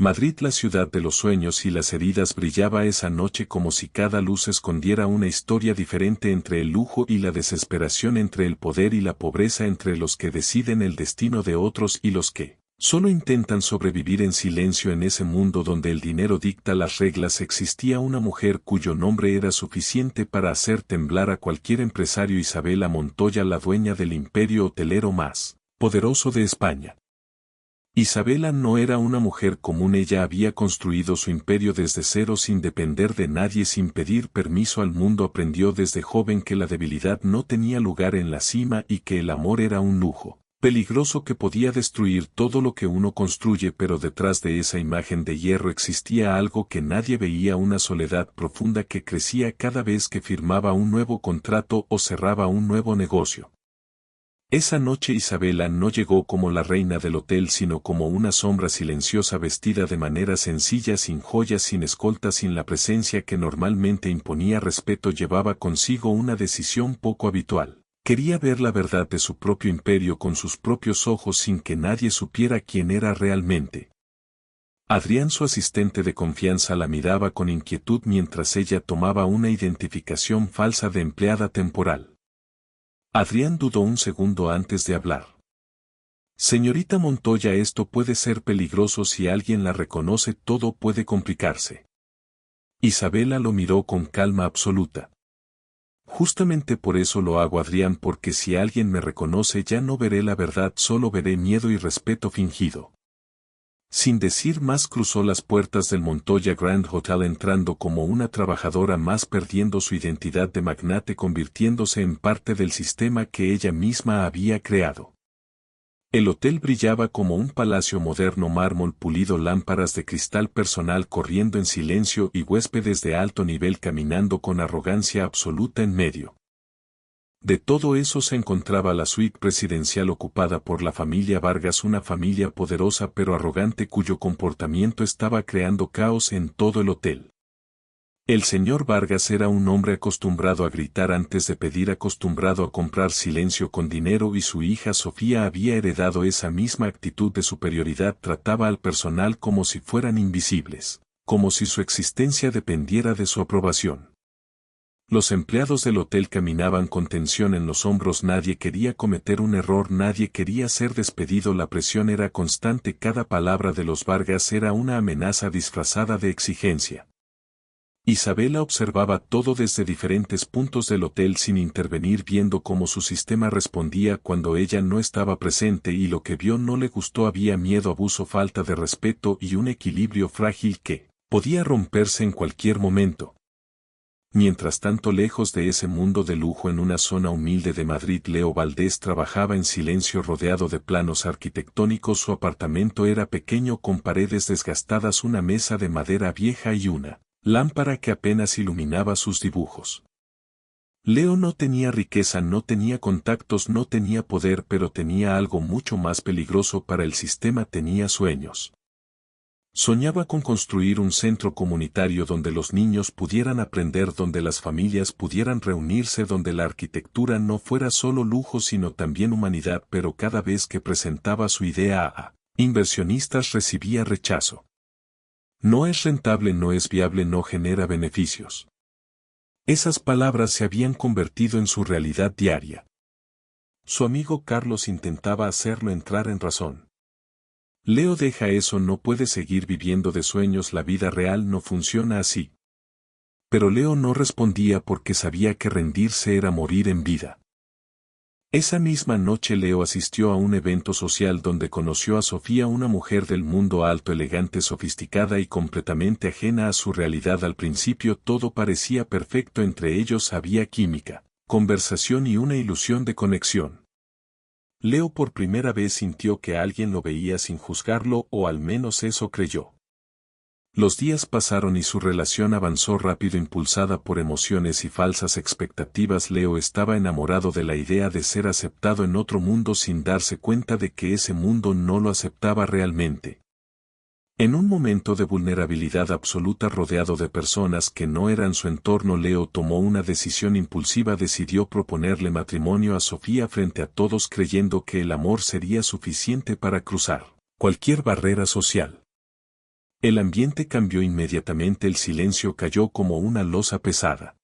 Madrid, la ciudad de los sueños y las heridas, brillaba esa noche como si cada luz escondiera una historia diferente, entre el lujo y la desesperación, entre el poder y la pobreza, entre los que deciden el destino de otros y los que solo intentan sobrevivir en silencio en ese mundo donde el dinero dicta las reglas. Existía una mujer cuyo nombre era suficiente para hacer temblar a cualquier empresario: Isabela Montoya, la dueña del imperio hotelero más poderoso de España. Isabela no era una mujer común, ella había construido su imperio desde cero sin depender de nadie, sin pedir permiso al mundo. Aprendió desde joven que la debilidad no tenía lugar en la cima y que el amor era un lujo peligroso que podía destruir todo lo que uno construye, pero detrás de esa imagen de hierro existía algo que nadie veía: una soledad profunda que crecía cada vez que firmaba un nuevo contrato o cerraba un nuevo negocio. Esa noche Isabela no llegó como la reina del hotel, sino como una sombra silenciosa, vestida de manera sencilla, sin joyas, sin escolta, sin la presencia que normalmente imponía respeto. Llevaba consigo una decisión poco habitual. Quería ver la verdad de su propio imperio con sus propios ojos, sin que nadie supiera quién era realmente. Adrián, su asistente de confianza, la miraba con inquietud mientras ella tomaba una identificación falsa de empleada temporal. Adrián dudó un segundo antes de hablar. Señorita Montoya, esto puede ser peligroso. Si alguien la reconoce, todo puede complicarse. Isabela lo miró con calma absoluta. Justamente por eso lo hago, Adrián, porque si alguien me reconoce ya no veré la verdad, solo veré miedo y respeto fingido. Sin decir más cruzó las puertas del Montoya Grand Hotel, entrando como una trabajadora más, perdiendo su identidad de magnate, convirtiéndose en parte del sistema que ella misma había creado. El hotel brillaba como un palacio moderno: mármol pulido, lámparas de cristal, personal corriendo en silencio y huéspedes de alto nivel caminando con arrogancia absoluta en medio. De todo eso se encontraba la suite presidencial ocupada por la familia Vargas, una familia poderosa pero arrogante cuyo comportamiento estaba creando caos en todo el hotel. El señor Vargas era un hombre acostumbrado a gritar antes de pedir, acostumbrado a comprar silencio con dinero, y su hija Sofía había heredado esa misma actitud de superioridad. Trataba al personal como si fueran invisibles, como si su existencia dependiera de su aprobación. Los empleados del hotel caminaban con tensión en los hombros, nadie quería cometer un error, nadie quería ser despedido. La presión era constante, cada palabra de los Vargas era una amenaza disfrazada de exigencia. Isabela observaba todo desde diferentes puntos del hotel sin intervenir, viendo cómo su sistema respondía cuando ella no estaba presente, y lo que vio no le gustó. Había miedo, abuso, falta de respeto y un equilibrio frágil que podía romperse en cualquier momento. Mientras tanto, lejos de ese mundo de lujo, en una zona humilde de Madrid, Leo Valdés trabajaba en silencio, rodeado de planos arquitectónicos. Su apartamento era pequeño, con paredes desgastadas, una mesa de madera vieja y una lámpara que apenas iluminaba sus dibujos. Leo no tenía riqueza, no tenía contactos, no tenía poder, pero tenía algo mucho más peligroso para el sistema: tenía sueños. Soñaba con construir un centro comunitario donde los niños pudieran aprender, donde las familias pudieran reunirse, donde la arquitectura no fuera solo lujo sino también humanidad. Pero cada vez que presentaba su idea a inversionistas recibía rechazo. No es rentable, no es viable, no genera beneficios. Esas palabras se habían convertido en su realidad diaria. Su amigo Carlos intentaba hacerlo entrar en razón. Leo, deja eso, no puedes seguir viviendo de sueños, la vida real no funciona así. Pero Leo no respondía porque sabía que rendirse era morir en vida. Esa misma noche Leo asistió a un evento social donde conoció a Sofía, una mujer del mundo alto, elegante, sofisticada y completamente ajena a su realidad. Al principio todo parecía perfecto entre ellos, había química, conversación y una ilusión de conexión. Leo por primera vez sintió que alguien lo veía sin juzgarlo, o al menos eso creyó. Los días pasaron y su relación avanzó rápido, impulsada por emociones y falsas expectativas. Leo estaba enamorado de la idea de ser aceptado en otro mundo, sin darse cuenta de que ese mundo no lo aceptaba realmente. En un momento de vulnerabilidad absoluta, rodeado de personas que no eran su entorno, Leo tomó una decisión impulsiva. Decidió proponerle matrimonio a Sofía frente a todos, creyendo que el amor sería suficiente para cruzar cualquier barrera social. El ambiente cambió inmediatamente, el silencio cayó como una losa pesada.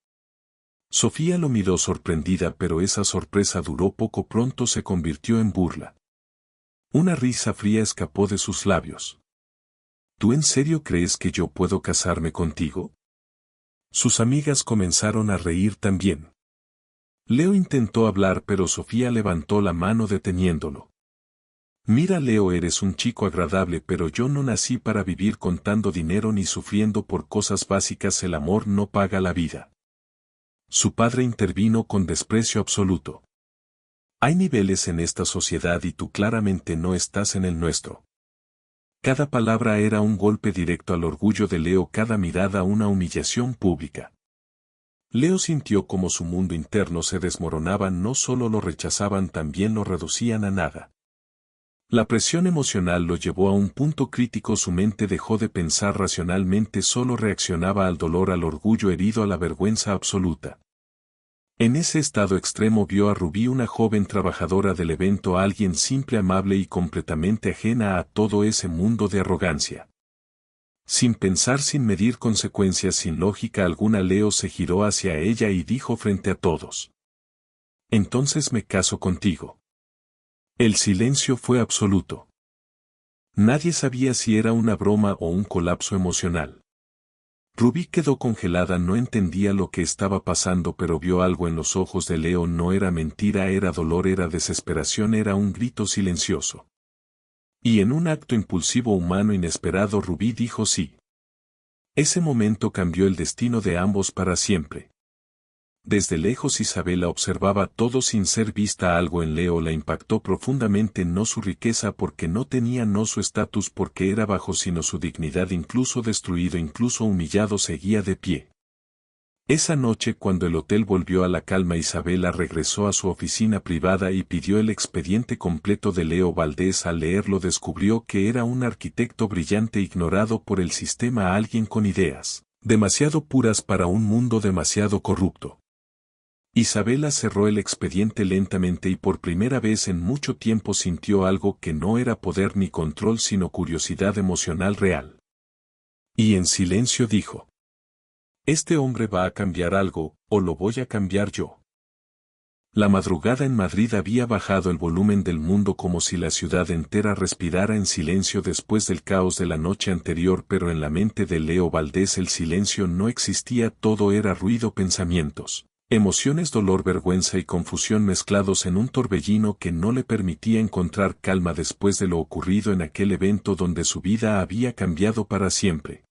Sofía lo miró sorprendida, pero esa sorpresa duró poco, pronto se convirtió en burla. Una risa fría escapó de sus labios. ¿Tú en serio crees que yo puedo casarme contigo? Sus amigas comenzaron a reír también. Leo intentó hablar, pero Sofía levantó la mano deteniéndolo. Mira, Leo, eres un chico agradable, pero yo no nací para vivir contando dinero ni sufriendo por cosas básicas. El amor no paga la vida. Su padre intervino con desprecio absoluto. Hay niveles en esta sociedad y tú claramente no estás en el nuestro. Cada palabra era un golpe directo al orgullo de Leo, cada mirada una humillación pública. Leo sintió como su mundo interno se desmoronaba, no solo lo rechazaban, también lo reducían a nada. La presión emocional lo llevó a un punto crítico, su mente dejó de pensar racionalmente, solo reaccionaba al dolor, al orgullo herido, a la vergüenza absoluta. En ese estado extremo vio a Rubí, una joven trabajadora del evento, alguien simple, amable y completamente ajena a todo ese mundo de arrogancia. Sin pensar, sin medir consecuencias, sin lógica alguna, Leo se giró hacia ella y dijo frente a todos: «Entonces me caso contigo». El silencio fue absoluto. Nadie sabía si era una broma o un colapso emocional. Rubí quedó congelada, no entendía lo que estaba pasando, pero vio algo en los ojos de Leo. No era mentira, era dolor, era desesperación, era un grito silencioso. Y en un acto impulsivo, humano, inesperado, Rubí dijo sí. Ese momento cambió el destino de ambos para siempre. Desde lejos Isabela observaba todo sin ser vista. Algo en Leo la impactó profundamente, no su riqueza, porque no tenía, no su estatus porque era bajo, sino su dignidad. Incluso destruido, incluso humillado, seguía de pie. Esa noche, cuando el hotel volvió a la calma, Isabela regresó a su oficina privada y pidió el expediente completo de Leo Valdés. Al leerlo descubrió que era un arquitecto brillante, ignorado por el sistema, alguien con ideas demasiado puras para un mundo demasiado corrupto. Isabela cerró el expediente lentamente y por primera vez en mucho tiempo sintió algo que no era poder ni control, sino curiosidad emocional real. Y en silencio dijo: «Este hombre va a cambiar algo, o lo voy a cambiar yo». La madrugada en Madrid había bajado el volumen del mundo, como si la ciudad entera respirara en silencio después del caos de la noche anterior, pero en la mente de Leo Valdés el silencio no existía, todo era ruido, pensamientos, emociones, dolor, vergüenza y confusión mezclados en un torbellino que no le permitía encontrar calma después de lo ocurrido en aquel evento donde su vida había cambiado para siempre.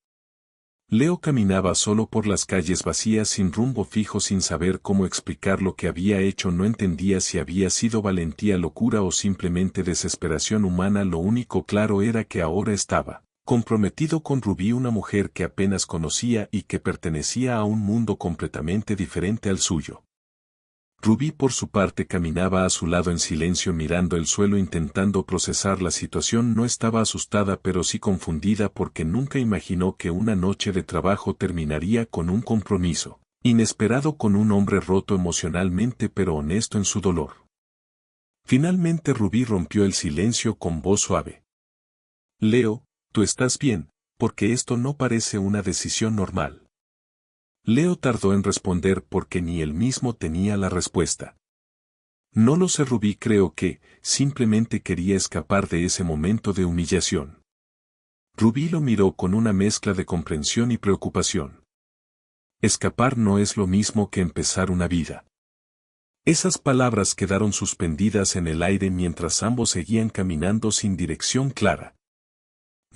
Leo caminaba solo por las calles vacías, sin rumbo fijo, sin saber cómo explicar lo que había hecho. No entendía si había sido valentía, locura o simplemente desesperación humana. Lo único claro era que ahora estaba comprometido con Rubí, una mujer que apenas conocía y que pertenecía a un mundo completamente diferente al suyo. Rubí, por su parte, caminaba a su lado en silencio, mirando el suelo, intentando procesar la situación. No estaba asustada, pero sí confundida, porque nunca imaginó que una noche de trabajo terminaría con un compromiso inesperado con un hombre roto emocionalmente pero honesto en su dolor. Finalmente Rubí rompió el silencio con voz suave: «Leo, ¿tú estás bien? Porque esto no parece una decisión normal». Leo tardó en responder porque ni él mismo tenía la respuesta. «No lo sé, Rubí, creo que simplemente quería escapar de ese momento de humillación». Rubí lo miró con una mezcla de comprensión y preocupación. Escapar no es lo mismo que empezar una vida. Esas palabras quedaron suspendidas en el aire mientras ambos seguían caminando sin dirección clara.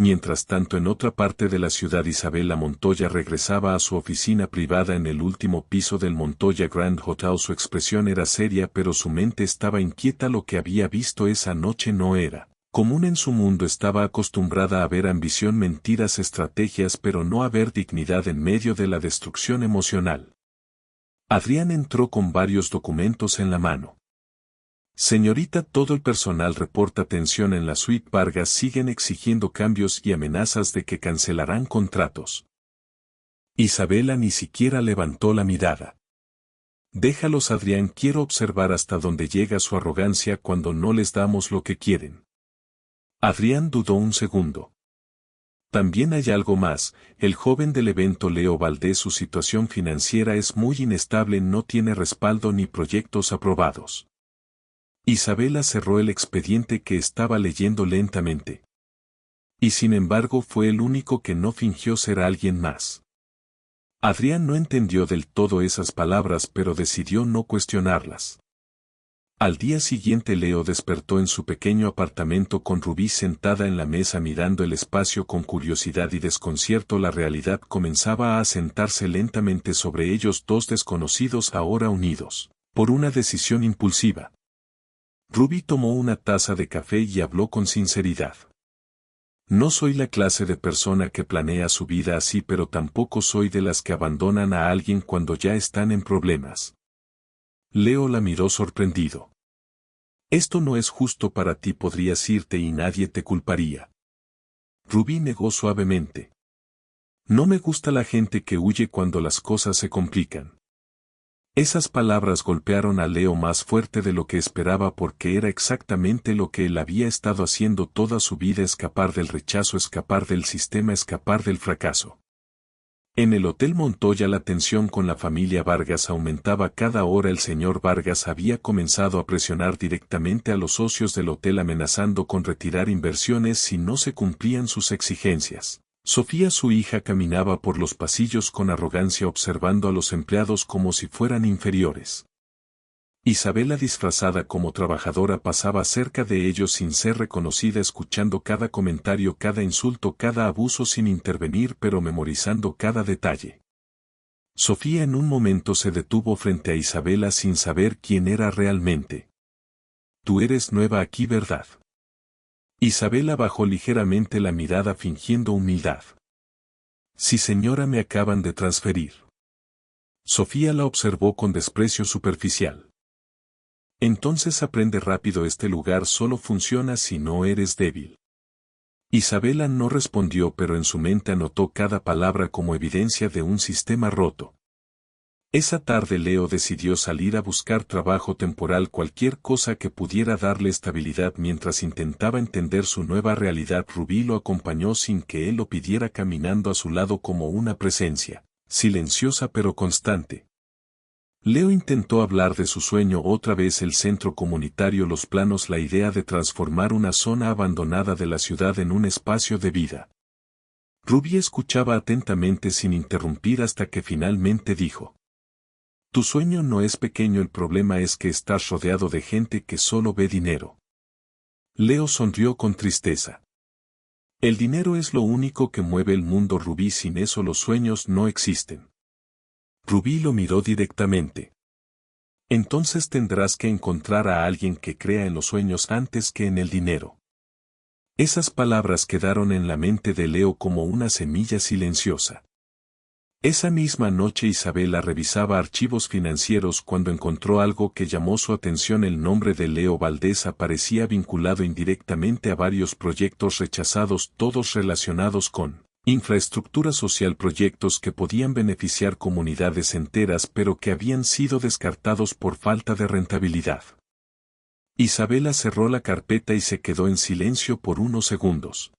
Mientras tanto, en otra parte de la ciudad, Isabela Montoya regresaba a su oficina privada en el último piso del Montoya Grand Hotel. Su expresión era seria, pero su mente estaba inquieta. Lo que había visto esa noche no era común en su mundo. Estaba acostumbrada a ver ambición, mentiras, estrategias, pero no a ver dignidad en medio de la destrucción emocional. Adrián entró con varios documentos en la mano. «Señorita, todo el personal reporta tensión en la suite Vargas. Siguen exigiendo cambios y amenazas de que cancelarán contratos». Isabela ni siquiera levantó la mirada. «Déjalos, Adrián, quiero observar hasta dónde llega su arrogancia cuando no les damos lo que quieren». Adrián dudó un segundo. También hay algo más, el joven del evento Leo Valdés, su situación financiera es muy inestable, no tiene respaldo ni proyectos aprobados. Isabela cerró el expediente que estaba leyendo lentamente. Y sin embargo fue el único que no fingió ser alguien más. Adrián no entendió del todo esas palabras, pero decidió no cuestionarlas. Al día siguiente Leo despertó en su pequeño apartamento con Rubí sentada en la mesa mirando el espacio con curiosidad y desconcierto. La realidad comenzaba a asentarse lentamente sobre ellos, dos desconocidos ahora unidos, por una decisión impulsiva. Rubí tomó una taza de café y habló con sinceridad. No soy la clase de persona que planea su vida así, pero tampoco soy de las que abandonan a alguien cuando ya están en problemas. Leo la miró sorprendido. Esto no es justo para ti, podrías irte y nadie te culparía. Rubí negó suavemente. No me gusta la gente que huye cuando las cosas se complican. Esas palabras golpearon a Leo más fuerte de lo que esperaba, porque era exactamente lo que él había estado haciendo toda su vida: escapar del rechazo, escapar del sistema, escapar del fracaso. En el Hotel Montoya la tensión con la familia Vargas aumentaba cada hora. El señor Vargas había comenzado a presionar directamente a los socios del hotel, amenazando con retirar inversiones si no se cumplían sus exigencias. Sofía, su hija, caminaba por los pasillos con arrogancia, observando a los empleados como si fueran inferiores. Isabela, disfrazada como trabajadora, pasaba cerca de ellos sin ser reconocida, escuchando cada comentario, cada insulto, cada abuso sin intervenir, pero memorizando cada detalle. Sofía en un momento se detuvo frente a Isabela sin saber quién era realmente. Tú eres nueva aquí, ¿verdad? Isabela bajó ligeramente la mirada fingiendo humildad. Sí, señora, me acaban de transferir. Sofía la observó con desprecio superficial. Entonces aprende rápido, este lugar solo funciona si no eres débil. Isabela no respondió, pero en su mente anotó cada palabra como evidencia de un sistema roto. Esa tarde Leo decidió salir a buscar trabajo temporal, cualquier cosa que pudiera darle estabilidad mientras intentaba entender su nueva realidad. Rubí lo acompañó sin que él lo pidiera, caminando a su lado como una presencia, silenciosa pero constante. Leo intentó hablar de su sueño otra vez: el centro comunitario, los planos, la idea de transformar una zona abandonada de la ciudad en un espacio de vida. Rubí escuchaba atentamente sin interrumpir hasta que finalmente dijo: Tu sueño no es pequeño, el problema es que estás rodeado de gente que solo ve dinero. Leo sonrió con tristeza. El dinero es lo único que mueve el mundo, Rubí, sin eso los sueños no existen. Rubí lo miró directamente. Entonces tendrás que encontrar a alguien que crea en los sueños antes que en el dinero. Esas palabras quedaron en la mente de Leo como una semilla silenciosa. Esa misma noche Isabela revisaba archivos financieros cuando encontró algo que llamó su atención: el nombre de Leo Valdés aparecía vinculado indirectamente a varios proyectos rechazados, todos relacionados con infraestructura social, proyectos que podían beneficiar comunidades enteras pero que habían sido descartados por falta de rentabilidad. Isabela cerró la carpeta y se quedó en silencio por unos segundos.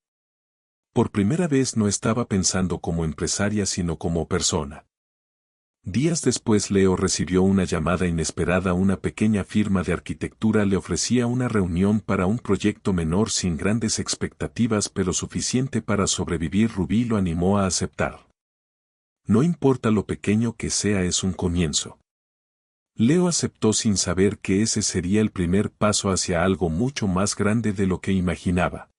Por primera vez no estaba pensando como empresaria sino como persona. Días después Leo recibió una llamada inesperada: una pequeña firma de arquitectura le ofrecía una reunión para un proyecto menor, sin grandes expectativas pero suficiente para sobrevivir. Rubí lo animó a aceptar. No importa lo pequeño que sea, es un comienzo. Leo aceptó sin saber que ese sería el primer paso hacia algo mucho más grande de lo que imaginaba.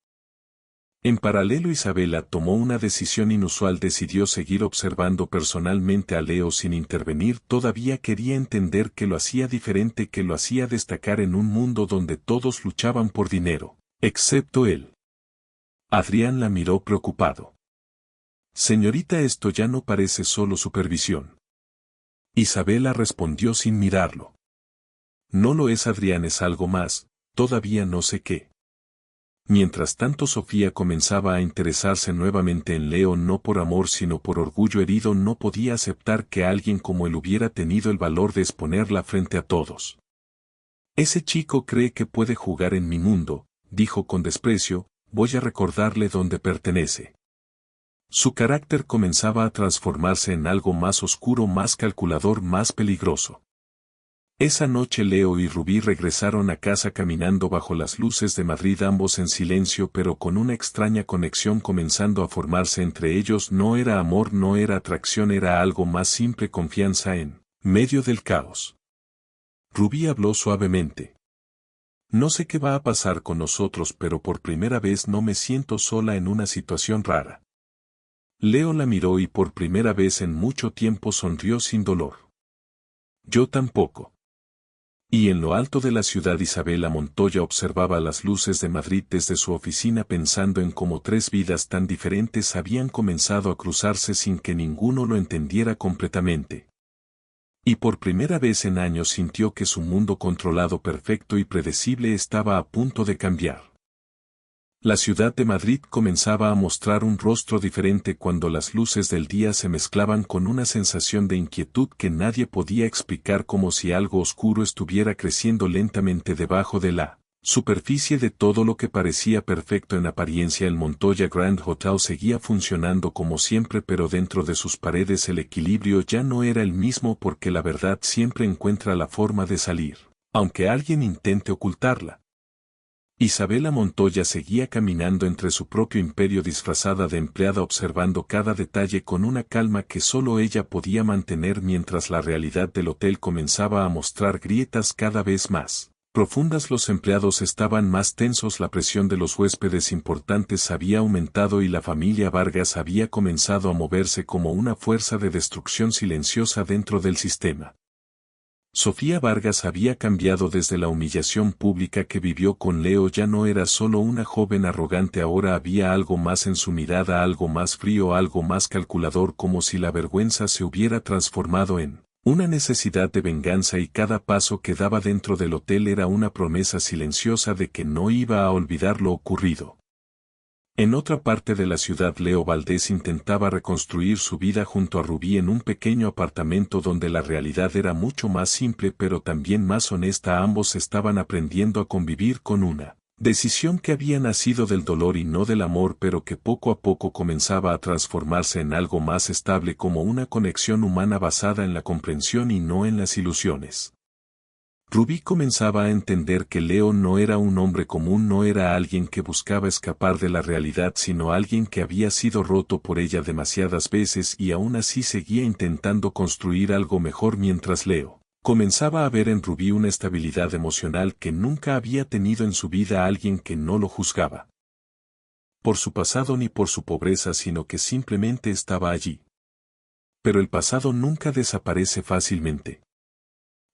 En paralelo Isabela tomó una decisión inusual: decidió seguir observando personalmente a Leo sin intervenir. Todavía quería entender qué lo hacía diferente, qué lo hacía destacar en un mundo donde todos luchaban por dinero, excepto él. Adrián la miró preocupado. Señorita, esto ya no parece solo supervisión. Isabela respondió sin mirarlo. No lo es, Adrián, es algo más, todavía no sé qué. Mientras tanto Sofía comenzaba a interesarse nuevamente en Leo, no por amor sino por orgullo herido. No podía aceptar que alguien como él hubiera tenido el valor de exponerla frente a todos. Ese chico cree que puede jugar en mi mundo, dijo con desprecio. Voy a recordarle dónde pertenece. Su carácter comenzaba a transformarse en algo más oscuro, más calculador, más peligroso. Esa noche Leo y Rubí regresaron a casa caminando bajo las luces de Madrid, ambos en silencio pero con una extraña conexión comenzando a formarse entre ellos. No era amor, no era atracción, era algo más simple, confianza en medio del caos. Rubí habló suavemente. No sé qué va a pasar con nosotros, pero por primera vez no me siento sola en una situación rara. Leo la miró y por primera vez en mucho tiempo sonrió sin dolor. Yo tampoco. Y en lo alto de la ciudad Isabela Montoya observaba las luces de Madrid desde su oficina pensando en cómo tres vidas tan diferentes habían comenzado a cruzarse sin que ninguno lo entendiera completamente. Y por primera vez en años sintió que su mundo controlado, perfecto y predecible estaba a punto de cambiar. La ciudad de Madrid comenzaba a mostrar un rostro diferente cuando las luces del día se mezclaban con una sensación de inquietud que nadie podía explicar, como si algo oscuro estuviera creciendo lentamente debajo de la superficie de todo lo que parecía perfecto en apariencia. El Montoya Grand Hotel seguía funcionando como siempre, pero dentro de sus paredes el equilibrio ya no era el mismo, porque la verdad siempre encuentra la forma de salir, aunque alguien intente ocultarla. Isabela Montoya seguía caminando entre su propio imperio disfrazada de empleada, observando cada detalle con una calma que solo ella podía mantener, mientras la realidad del hotel comenzaba a mostrar grietas cada vez más profundas. Los empleados estaban más tensos, la presión de los huéspedes importantes había aumentado y la familia Vargas había comenzado a moverse como una fuerza de destrucción silenciosa dentro del sistema. Sofía Vargas había cambiado desde la humillación pública que vivió con Leo. Ya no era solo una joven arrogante, ahora había algo más en su mirada, algo más frío, algo más calculador, como si la vergüenza se hubiera transformado en una necesidad de venganza, y cada paso que daba dentro del hotel era una promesa silenciosa de que no iba a olvidar lo ocurrido. En otra parte de la ciudad, Leo Valdés intentaba reconstruir su vida junto a Rubí en un pequeño apartamento donde la realidad era mucho más simple pero también más honesta. Ambos estaban aprendiendo a convivir con una decisión que había nacido del dolor y no del amor, pero que poco a poco comenzaba a transformarse en algo más estable, como una conexión humana basada en la comprensión y no en las ilusiones. Rubí comenzaba a entender que Leo no era un hombre común, no era alguien que buscaba escapar de la realidad, sino alguien que había sido roto por ella demasiadas veces y aún así seguía intentando construir algo mejor, mientras Leo comenzaba a ver en Rubí una estabilidad emocional que nunca había tenido en su vida, alguien que no lo juzgaba por su pasado ni por su pobreza, sino que simplemente estaba allí. Pero el pasado nunca desaparece fácilmente.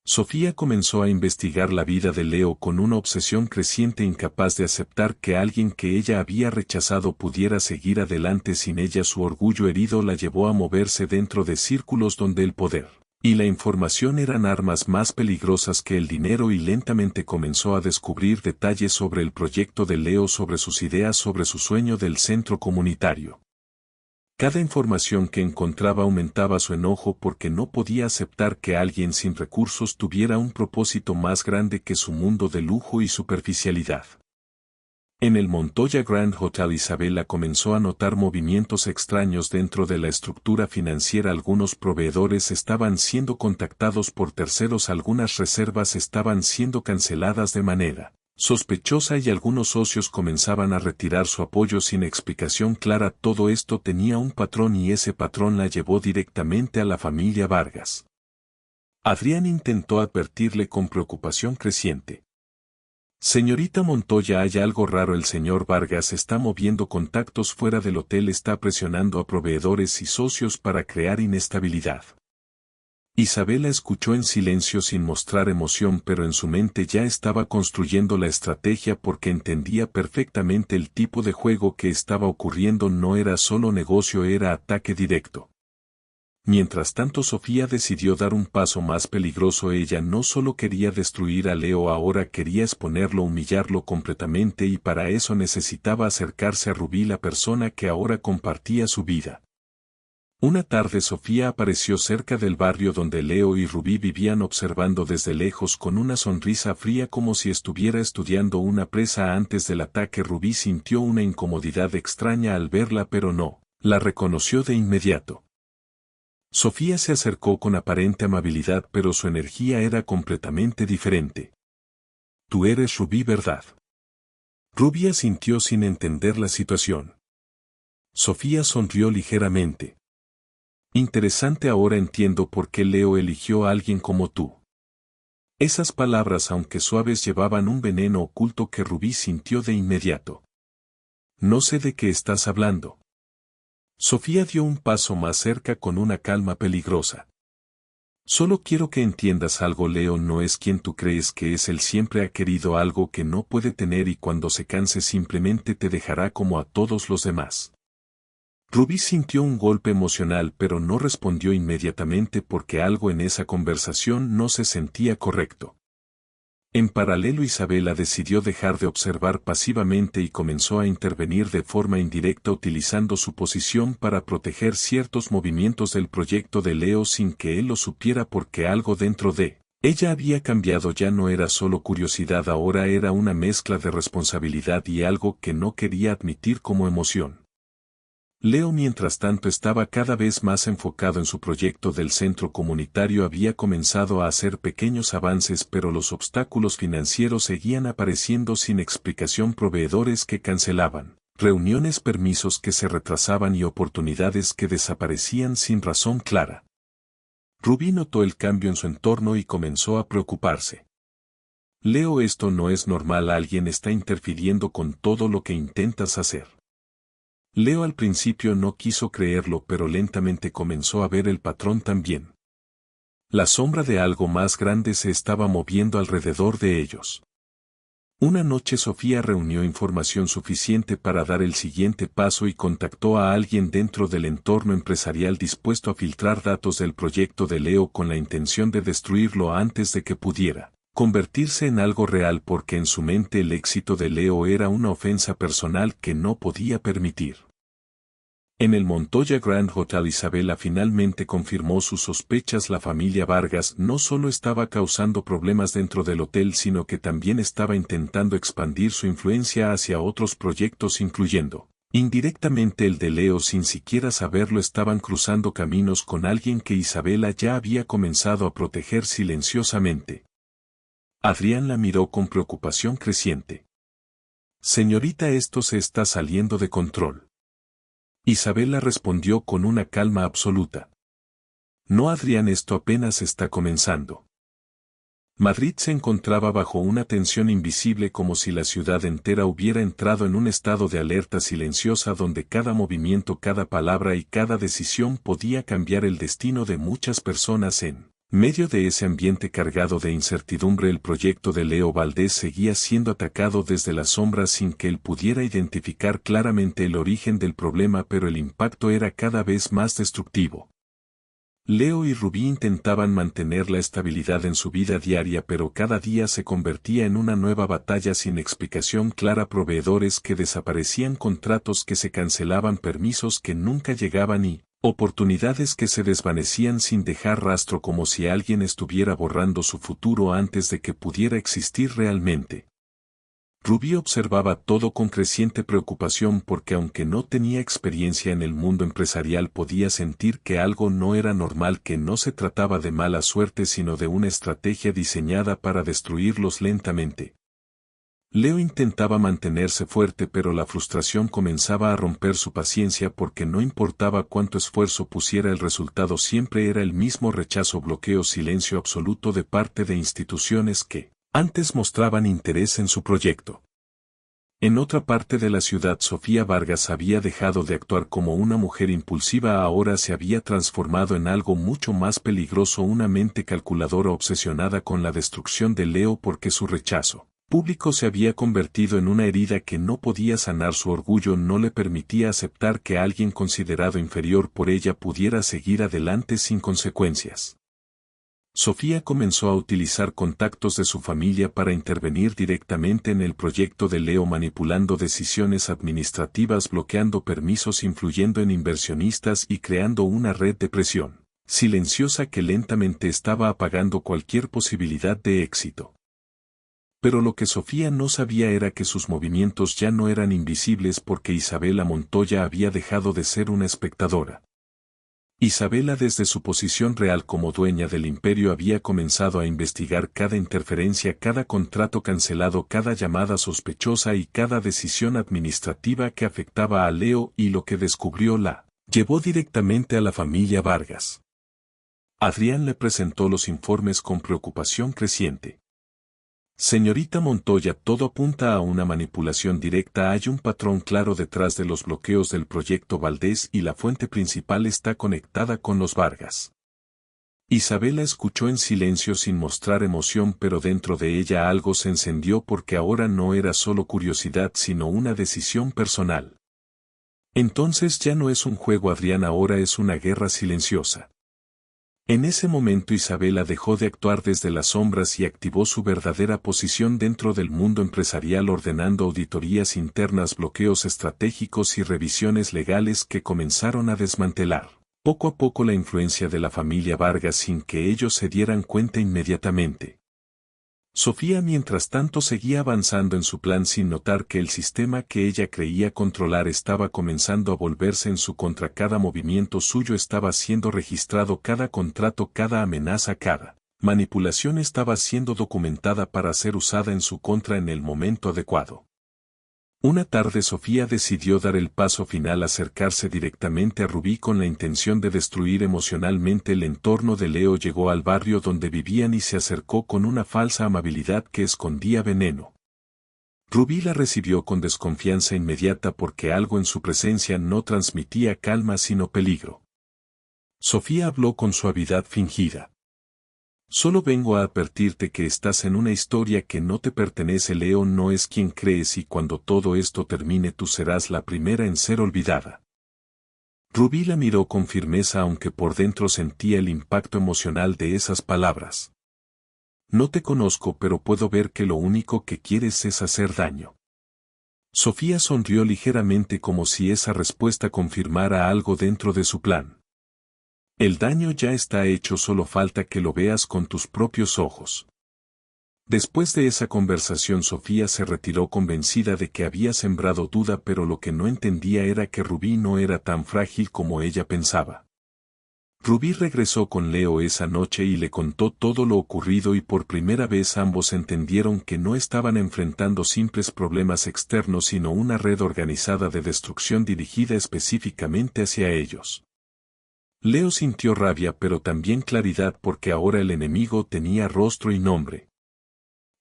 Sofía comenzó a investigar la vida de Leo con una obsesión creciente, incapaz de aceptar que alguien que ella había rechazado pudiera seguir adelante sin ella. Su orgullo herido la llevó a moverse dentro de círculos donde el poder y la información eran armas más peligrosas que el dinero, y lentamente comenzó a descubrir detalles sobre el proyecto de Leo, sobre sus ideas, sobre su sueño del centro comunitario. Cada información que encontraba aumentaba su enojo, porque no podía aceptar que alguien sin recursos tuviera un propósito más grande que su mundo de lujo y superficialidad. En el Montoya Grand Hotel, Isabela comenzó a notar movimientos extraños dentro de la estructura financiera. Algunos proveedores estaban siendo contactados por terceros, algunas reservas estaban siendo canceladas de manera sospechosa y algunos socios comenzaban a retirar su apoyo sin explicación clara. Todo esto tenía un patrón y ese patrón la llevó directamente a la familia Vargas. Adrián intentó advertirle con preocupación creciente. Señorita Montoya, hay algo raro, el señor Vargas está moviendo contactos fuera del hotel, está presionando a proveedores y socios para crear inestabilidad. Isabela escuchó en silencio sin mostrar emoción, pero en su mente ya estaba construyendo la estrategia, porque entendía perfectamente el tipo de juego que estaba ocurriendo. No era solo negocio, era ataque directo. Mientras tanto, Sofía decidió dar un paso más peligroso. Ella no solo quería destruir a Leo, ahora quería exponerlo, humillarlo completamente, y para eso necesitaba acercarse a Rubí, la persona que ahora compartía su vida. Una tarde Sofía apareció cerca del barrio donde Leo y Rubí vivían, observando desde lejos con una sonrisa fría, como si estuviera estudiando una presa antes del ataque. Rubí sintió una incomodidad extraña al verla, pero no La reconoció de inmediato. Sofía se acercó con aparente amabilidad, pero su energía era completamente diferente. Tú eres Rubí, ¿verdad? Ruby asintió sin entender la situación. Sofía sonrió ligeramente. Interesante, ahora entiendo por qué Leo eligió a alguien como tú. Esas palabras, aunque suaves, llevaban un veneno oculto que Rubí sintió de inmediato. No sé de qué estás hablando. Sofía dio un paso más cerca con una calma peligrosa. Solo quiero que entiendas algo. Leo no es quien tú crees que es. Él siempre ha querido algo que no puede tener y cuando se canse simplemente te dejará como a todos los demás. Rubí sintió un golpe emocional, pero no respondió inmediatamente porque algo en esa conversación no se sentía correcto. En paralelo, Isabela decidió dejar de observar pasivamente y comenzó a intervenir de forma indirecta, utilizando su posición para proteger ciertos movimientos del proyecto de Leo sin que él lo supiera, porque algo dentro de ella había cambiado. Ya no era solo curiosidad, ahora era una mezcla de responsabilidad y algo que no quería admitir como emoción. Leo, mientras tanto, estaba cada vez más enfocado en su proyecto del centro comunitario. Había comenzado a hacer pequeños avances, pero los obstáculos financieros seguían apareciendo sin explicación: proveedores que cancelaban, reuniones, permisos que se retrasaban y oportunidades que desaparecían sin razón clara. Rubí notó el cambio en su entorno y comenzó a preocuparse. Leo, esto no es normal. Alguien está interfiriendo con todo lo que intentas hacer. Leo al principio no quiso creerlo, pero lentamente comenzó a ver el patrón también. La sombra de algo más grande se estaba moviendo alrededor de ellos. Una noche Sofía reunió información suficiente para dar el siguiente paso y contactó a alguien dentro del entorno empresarial dispuesto a filtrar datos del proyecto de Leo con la intención de destruirlo antes de que pudiera convertirse en algo real, porque en su mente el éxito de Leo era una ofensa personal que no podía permitir. En el Montoya Grand Hotel, Isabela finalmente confirmó sus sospechas. La familia Vargas no solo estaba causando problemas dentro del hotel, sino que también estaba intentando expandir su influencia hacia otros proyectos, incluyendo indirectamente el de Leo. Sin siquiera saberlo, estaban cruzando caminos con alguien que Isabela ya había comenzado a proteger silenciosamente. Adrián la miró con preocupación creciente. Señorita, esto se está saliendo de control. Isabela respondió con una calma absoluta. No, Adrián, esto apenas está comenzando. Madrid se encontraba bajo una tensión invisible, como si la ciudad entera hubiera entrado en un estado de alerta silenciosa donde cada movimiento, cada palabra y cada decisión podía cambiar el destino de muchas personas. En medio de ese ambiente cargado de incertidumbre, el proyecto de Leo Valdés seguía siendo atacado desde las sombras sin que él pudiera identificar claramente el origen del problema, pero el impacto era cada vez más destructivo. Leo y Rubí intentaban mantener la estabilidad en su vida diaria, pero cada día se convertía en una nueva batalla sin explicación clara: proveedores que desaparecían, contratos que se cancelaban, permisos que nunca llegaban y oportunidades que se desvanecían sin dejar rastro, como si alguien estuviera borrando su futuro antes de que pudiera existir realmente. Rubí observaba todo con creciente preocupación, porque aunque no tenía experiencia en el mundo empresarial, podía sentir que algo no era normal, que no se trataba de mala suerte sino de una estrategia diseñada para destruirlos lentamente. Leo intentaba mantenerse fuerte, pero la frustración comenzaba a romper su paciencia, porque no importaba cuánto esfuerzo pusiera, el resultado siempre era el mismo: rechazo, bloqueo, silencio absoluto de parte de instituciones que antes mostraban interés en su proyecto. En otra parte de la ciudad, Sofía Vargas había dejado de actuar como una mujer impulsiva, ahora se había transformado en algo mucho más peligroso: una mente calculadora obsesionada con la destrucción de Leo, porque su rechazo público se había convertido en una herida que no podía sanar. Su orgullo no le permitía aceptar que alguien considerado inferior por ella pudiera seguir adelante sin consecuencias. Sofía comenzó a utilizar contactos de su familia para intervenir directamente en el proyecto de Leo, manipulando decisiones administrativas, bloqueando permisos, influyendo en inversionistas y creando una red de presión silenciosa que lentamente estaba apagando cualquier posibilidad de éxito. Pero lo que Sofía no sabía era que sus movimientos ya no eran invisibles porque Isabela Montoya había dejado de ser una espectadora. Isabela, desde su posición real como dueña del imperio, había comenzado a investigar cada interferencia, cada contrato cancelado, cada llamada sospechosa y cada decisión administrativa que afectaba a Leo, y lo que descubrió la llevó directamente a la familia Vargas. Adrián le presentó los informes con preocupación creciente. Señorita Montoya, todo apunta a una manipulación directa. Hay un patrón claro detrás de los bloqueos del proyecto Valdés y la fuente principal está conectada con los Vargas. Isabela escuchó en silencio sin mostrar emoción, pero dentro de ella algo se encendió porque ahora no era solo curiosidad sino una decisión personal. Entonces ya no es un juego, Adrián, ahora es una guerra silenciosa. En ese momento Isabela dejó de actuar desde las sombras y activó su verdadera posición dentro del mundo empresarial, ordenando auditorías internas, bloqueos estratégicos y revisiones legales que comenzaron a desmantelar poco a poco la influencia de la familia Vargas sin que ellos se dieran cuenta inmediatamente. Sofía, mientras tanto, seguía avanzando en su plan sin notar que el sistema que ella creía controlar estaba comenzando a volverse en su contra. Cada movimiento suyo estaba siendo registrado, cada contrato, cada amenaza, cada manipulación estaba siendo documentada para ser usada en su contra en el momento adecuado. Una tarde Sofía decidió dar el paso final, acercarse directamente a Rubí con la intención de destruir emocionalmente el entorno de Leo. Llegó al barrio donde vivían y se acercó con una falsa amabilidad que escondía veneno. Rubí la recibió con desconfianza inmediata porque algo en su presencia no transmitía calma sino peligro. Sofía habló con suavidad fingida. Solo vengo a advertirte que estás en una historia que no te pertenece. Leo no es quien crees y cuando todo esto termine tú serás la primera en ser olvidada. Rubí la miró con firmeza aunque por dentro sentía el impacto emocional de esas palabras. No te conozco pero puedo ver que lo único que quieres es hacer daño. Sofía sonrió ligeramente como si esa respuesta confirmara algo dentro de su plan. El daño ya está hecho, solo falta que lo veas con tus propios ojos. Después de esa conversación Sofía se retiró convencida de que había sembrado duda, pero lo que no entendía era que Rubí no era tan frágil como ella pensaba. Rubí regresó con Leo esa noche y le contó todo lo ocurrido y por primera vez ambos entendieron que no estaban enfrentando simples problemas externos sino una red organizada de destrucción dirigida específicamente hacia ellos. Leo sintió rabia pero también claridad porque ahora el enemigo tenía rostro y nombre.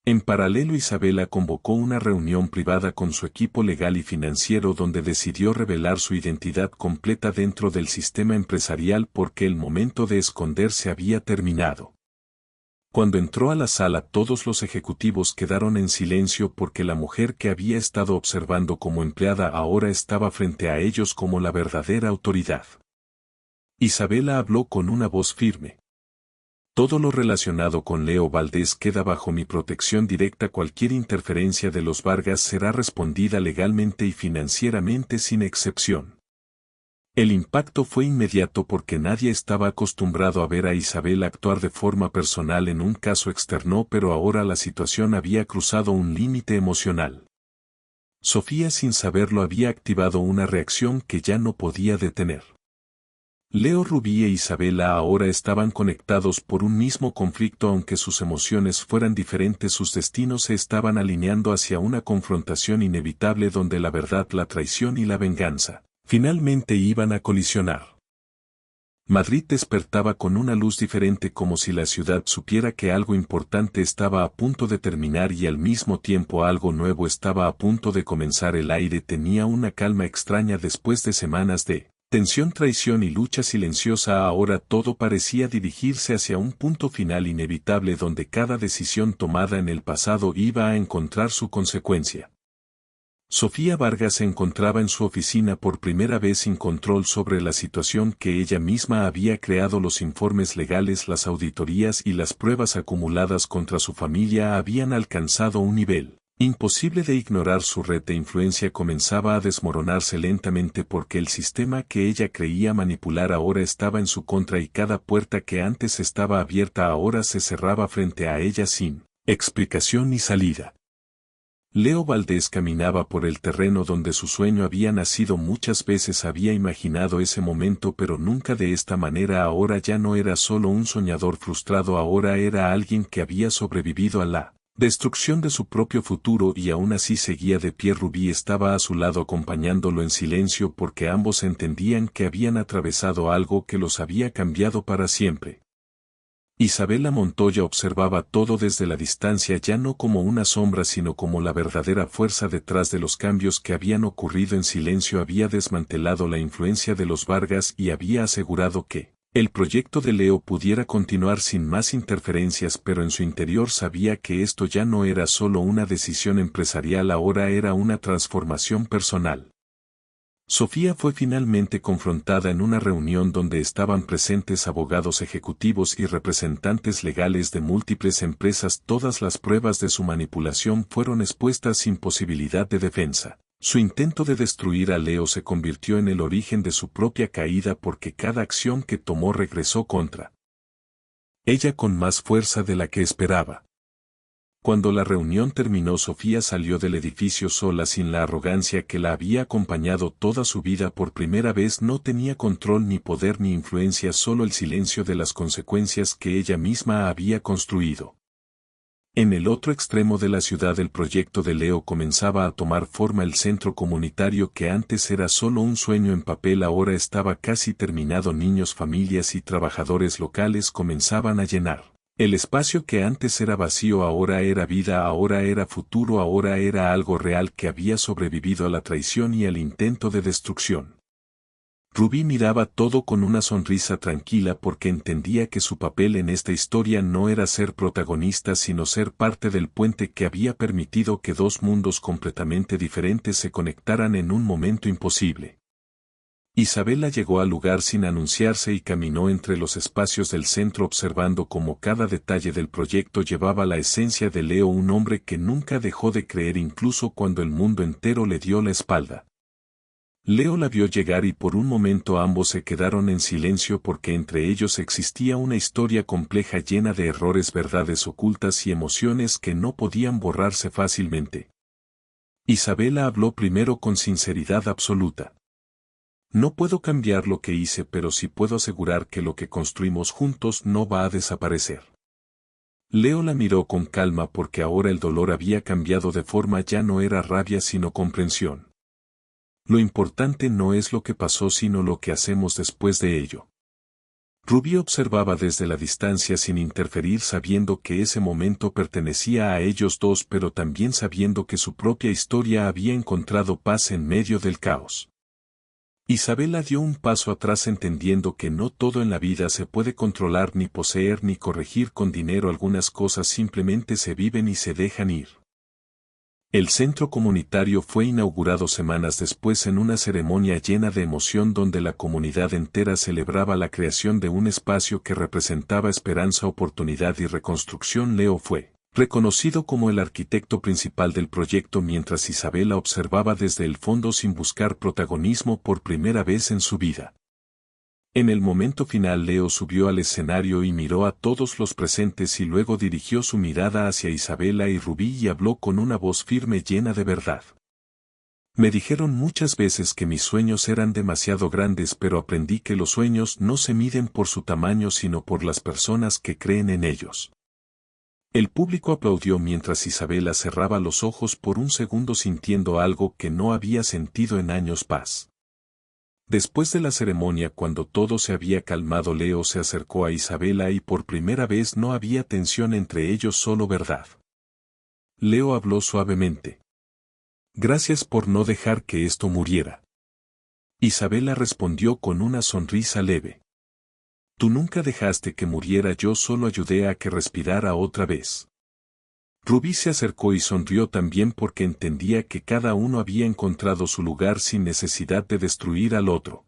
En paralelo Isabela convocó una reunión privada con su equipo legal y financiero donde decidió revelar su identidad completa dentro del sistema empresarial porque el momento de esconderse había terminado. Cuando entró a la sala todos los ejecutivos quedaron en silencio porque la mujer que había estado observando como empleada ahora estaba frente a ellos como la verdadera autoridad. Isabela habló con una voz firme. Todo lo relacionado con Leo Valdés queda bajo mi protección directa. Cualquier interferencia de los Vargas será respondida legalmente y financieramente sin excepción. El impacto fue inmediato porque nadie estaba acostumbrado a ver a Isabela actuar de forma personal en un caso externo, pero ahora la situación había cruzado un límite emocional. Sofía, sin saberlo, había activado una reacción que ya no podía detener. Leo, Rubí e Isabela ahora estaban conectados por un mismo conflicto. Aunque sus emociones fueran diferentes, sus destinos se estaban alineando hacia una confrontación inevitable donde la verdad, la traición y la venganza finalmente iban a colisionar. Madrid despertaba con una luz diferente, como si la ciudad supiera que algo importante estaba a punto de terminar y al mismo tiempo algo nuevo estaba a punto de comenzar. El aire tenía una calma extraña después de semanas de tensión, traición y lucha silenciosa. Ahora todo parecía dirigirse hacia un punto final inevitable donde cada decisión tomada en el pasado iba a encontrar su consecuencia. Sofía Vargas se encontraba en su oficina por primera vez sin control sobre la situación que ella misma había creado. Los informes legales, las auditorías y las pruebas acumuladas contra su familia habían alcanzado un nivel imposible de ignorar. Su red de influencia comenzaba a desmoronarse lentamente porque el sistema que ella creía manipular ahora estaba en su contra y cada puerta que antes estaba abierta ahora se cerraba frente a ella sin explicación ni salida. Leo Valdés caminaba por el terreno donde su sueño había nacido. Muchas veces había imaginado ese momento, pero nunca de esta manera. Ahora ya no era solo un soñador frustrado, ahora era alguien que había sobrevivido a la destrucción de su propio futuro y aún así seguía de pie. Rubí estaba a su lado acompañándolo en silencio porque ambos entendían que habían atravesado algo que los había cambiado para siempre. Isabela Montoya observaba todo desde la distancia, ya no como una sombra sino como la verdadera fuerza detrás de los cambios que habían ocurrido. En silencio había desmantelado la influencia de los Vargas y había asegurado que el proyecto de Leo pudiera continuar sin más interferencias, pero en su interior sabía que esto ya no era solo una decisión empresarial, ahora era una transformación personal. Sofía fue finalmente confrontada en una reunión donde estaban presentes abogados ejecutivos y representantes legales de múltiples empresas. Todas las pruebas de su manipulación fueron expuestas sin posibilidad de defensa. Su intento de destruir a Leo se convirtió en el origen de su propia caída porque cada acción que tomó regresó contra ella con más fuerza de la que esperaba. Cuando la reunión terminó, Sofía salió del edificio sola, sin la arrogancia que la había acompañado toda su vida. Por primera vez no tenía control, ni poder, ni influencia, solo el silencio de las consecuencias que ella misma había construido. En el otro extremo de la ciudad el proyecto de Leo comenzaba a tomar forma. El centro comunitario que antes era solo un sueño en papel ahora estaba casi terminado. Niños, familias y trabajadores locales comenzaban a llenar el espacio que antes era vacío. Ahora era vida, ahora era futuro, ahora era algo real que había sobrevivido a la traición y al intento de destrucción. Rubí miraba todo con una sonrisa tranquila porque entendía que su papel en esta historia no era ser protagonista sino ser parte del puente que había permitido que dos mundos completamente diferentes se conectaran en un momento imposible. Isabela llegó al lugar sin anunciarse y caminó entre los espacios del centro observando cómo cada detalle del proyecto llevaba la esencia de Leo, un hombre que nunca dejó de creer incluso cuando el mundo entero le dio la espalda. Leo la vio llegar y por un momento ambos se quedaron en silencio porque entre ellos existía una historia compleja llena de errores, verdades ocultas y emociones que no podían borrarse fácilmente. Isabela habló primero con sinceridad absoluta. No puedo cambiar lo que hice, pero sí puedo asegurar que lo que construimos juntos no va a desaparecer. Leo la miró con calma porque ahora el dolor había cambiado de forma, ya no era rabia sino comprensión. Lo importante no es lo que pasó sino lo que hacemos después de ello. Rubí observaba desde la distancia sin interferir, sabiendo que ese momento pertenecía a ellos dos, pero también sabiendo que su propia historia había encontrado paz en medio del caos. Isabela dio un paso atrás entendiendo que no todo en la vida se puede controlar, ni poseer, ni corregir con dinero. Algunas cosas simplemente se viven y se dejan ir. El centro comunitario fue inaugurado semanas después en una ceremonia llena de emoción donde la comunidad entera celebraba la creación de un espacio que representaba esperanza, oportunidad y reconstrucción. Leo fue reconocido como el arquitecto principal del proyecto mientras Isabela observaba desde el fondo sin buscar protagonismo por primera vez en su vida. En el momento final Leo subió al escenario y miró a todos los presentes y luego dirigió su mirada hacia Isabela y Rubí y habló con una voz firme llena de verdad. Me dijeron muchas veces que mis sueños eran demasiado grandes, pero aprendí que los sueños no se miden por su tamaño sino por las personas que creen en ellos. El público aplaudió mientras Isabela cerraba los ojos por un segundo sintiendo algo que no había sentido en años. Paz. Después de la ceremonia, cuando todo se había calmado, Leo se acercó a Isabela y por primera vez no había tensión entre ellos, solo verdad. Leo habló suavemente. Gracias por no dejar que esto muriera. Isabela respondió con una sonrisa leve. Tú nunca dejaste que muriera, yo solo ayudé a que respirara otra vez. Rubí se acercó y sonrió también porque entendía que cada uno había encontrado su lugar sin necesidad de destruir al otro.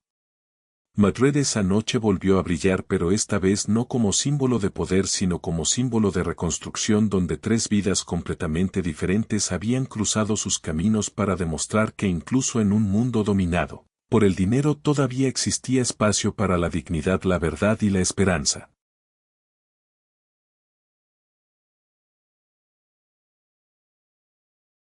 Madrid esa noche volvió a brillar, pero esta vez no como símbolo de poder sino como símbolo de reconstrucción, donde tres vidas completamente diferentes habían cruzado sus caminos para demostrar que incluso en un mundo dominado por el dinero todavía existía espacio para la dignidad, la verdad y la esperanza.